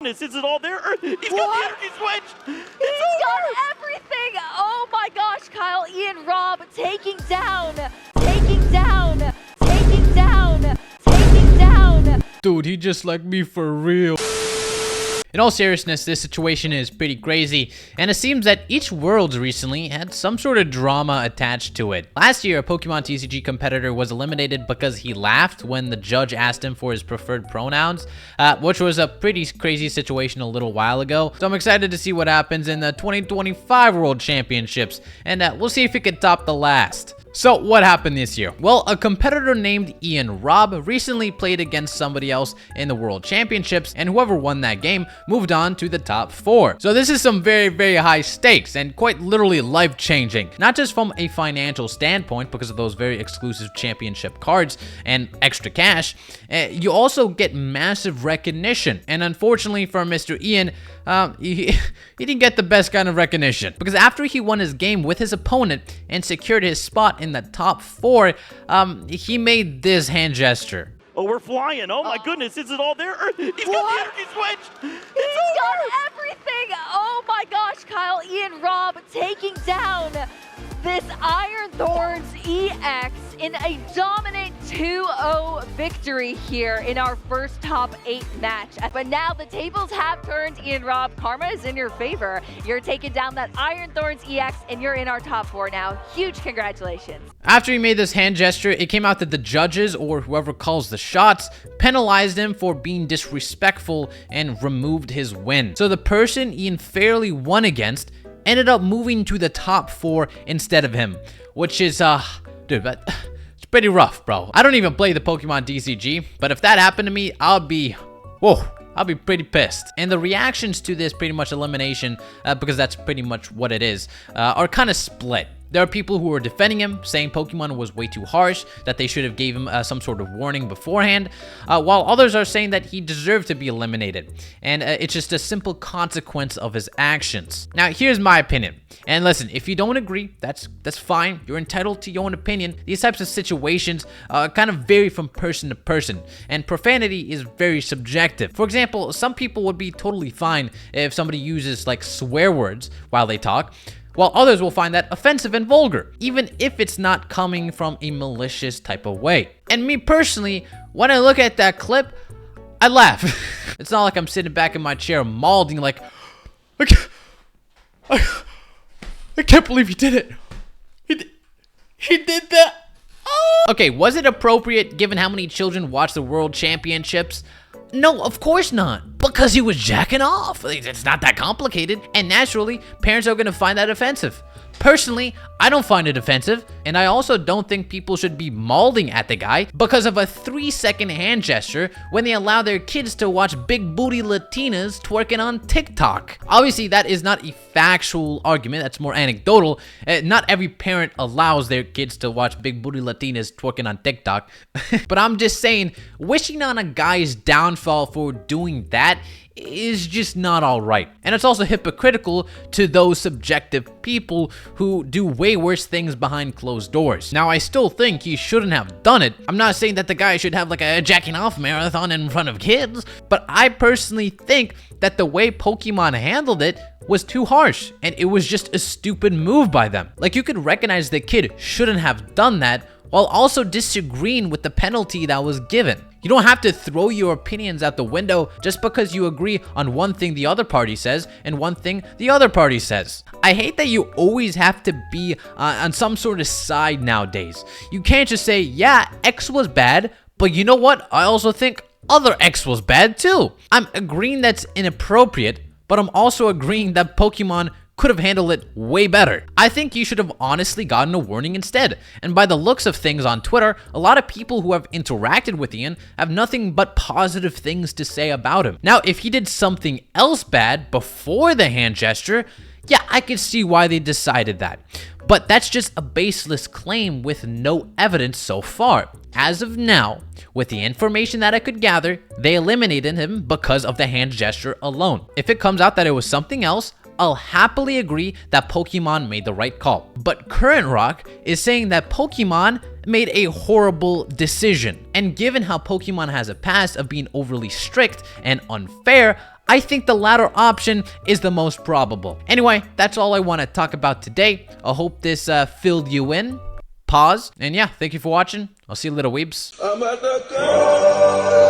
goodness, is it all there? He's got the energy switch! He's got everything! Oh my gosh, Kyle, Ian, Rob taking down, taking down, taking down, taking down. Dude, he just like me for real. In all seriousness, this situation is pretty crazy, and it seems that each Worlds recently had some sort of drama attached to it. Last year, a Pokemon TCG competitor was eliminated because he laughed when the judge asked him for his preferred pronouns, which was a pretty crazy situation a little while ago. So I'm excited to see what happens in the 2025 World Championships, and we'll see if it can top the last. So what happened this year? Well, a competitor named Ian Rob recently played against somebody else in the World Championships, and whoever won that game moved on to the top 4. So this is some very, very high stakes and quite literally life-changing. Not just from a financial standpoint because of those very exclusive championship cards and extra cash, you also get massive recognition. And unfortunately for Mr. Ian, he didn't get the best kind of recognition, because after he won his game with his opponent and secured his spot in the top 4, he made this hand gesture. Oh, we're flying. Oh my goodness, is it all there? He's got the energy switch! He's got everything! Oh my gosh, Kyle, Ian, Rob taking down this Iron Thorns EX in a dominant 2-0 victory here in our first top 8 match. But now the tables have turned, Ian, Rob. Karma is in your favor. You're taking down that Iron Thorns EX and you're in our top 4 now. Huge congratulations. After he made this hand gesture, it came out that the judges, or whoever calls the shots, penalized him for being disrespectful and removed his win. So the person Ian fairly won against ended up moving to the top 4 instead of him, which is, dude, but it's pretty rough, bro. I don't even play the Pokemon TCG, but if that happened to me, I'll be pretty pissed. And the reactions to this pretty much elimination, because that's pretty much what it is, are kind of split. There are people who are defending him, saying Pokemon was way too harsh, that they should have gave him some sort of warning beforehand, while others are saying that he deserved to be eliminated, and it's just a simple consequence of his actions. Now, here's my opinion. And listen, if you don't agree, that's fine. You're entitled to your own opinion. These types of situations kind of vary from person to person, and profanity is very subjective. For example, some people would be totally fine if somebody uses like swear words while they talk, while others will find that offensive and vulgar, even if it's not coming from a malicious type of way. And me personally, when I look at that clip, I laugh. It's not like I'm sitting back in my chair mauling like, I can't believe he did it. He did that. Oh. Okay, was it appropriate given how many children watch the World Championships? No, of course not, because he was jacking off. It's not that complicated, and naturally, parents are going to find that offensive. Personally, I don't find it offensive, and I also don't think people should be mauling at the guy because of a 3-second hand gesture when they allow their kids to watch big booty Latinas twerking on TikTok. Obviously, that is not a factual argument, that's more anecdotal. Not every parent allows their kids to watch big booty Latinas twerking on TikTok. But I'm just saying, wishing on a guy's downfall for doing that is just not all right. And it's also hypocritical to those subjective people who do way worse things behind closed doors. Now, I still think he shouldn't have done it. I'm not saying that the guy should have like a jacking off marathon in front of kids, but I personally think that the way Pokemon handled it was too harsh, and it was just a stupid move by them. Like, you could recognize the kid shouldn't have done that while also disagreeing with the penalty that was given. You don't have to throw your opinions out the window just because you agree on one thing the other party says and one thing the other party says. I hate that you always have to be on some sort of side nowadays. You can't just say, yeah, X was bad, but you know what? I also think other X was bad too. I'm agreeing that's inappropriate, but I'm also agreeing that Pokemon could have handled it way better. I think you should have honestly gotten a warning instead. And by the looks of things on Twitter, a lot of people who have interacted with Ian have nothing but positive things to say about him. Now, if he did something else bad before the hand gesture, yeah, I could see why they decided that. But that's just a baseless claim with no evidence so far. As of now, with the information that I could gather, they eliminated him because of the hand gesture alone. If it comes out that it was something else, I'll happily agree that Pokemon made the right call. But Current Rock is saying that Pokemon made a horrible decision. And given how Pokemon has a past of being overly strict and unfair, I think the latter option is the most probable. Anyway, that's all I want to talk about today. I hope this filled you in. Pause. And yeah, thank you for watching. I'll see you little weebs. I'm at the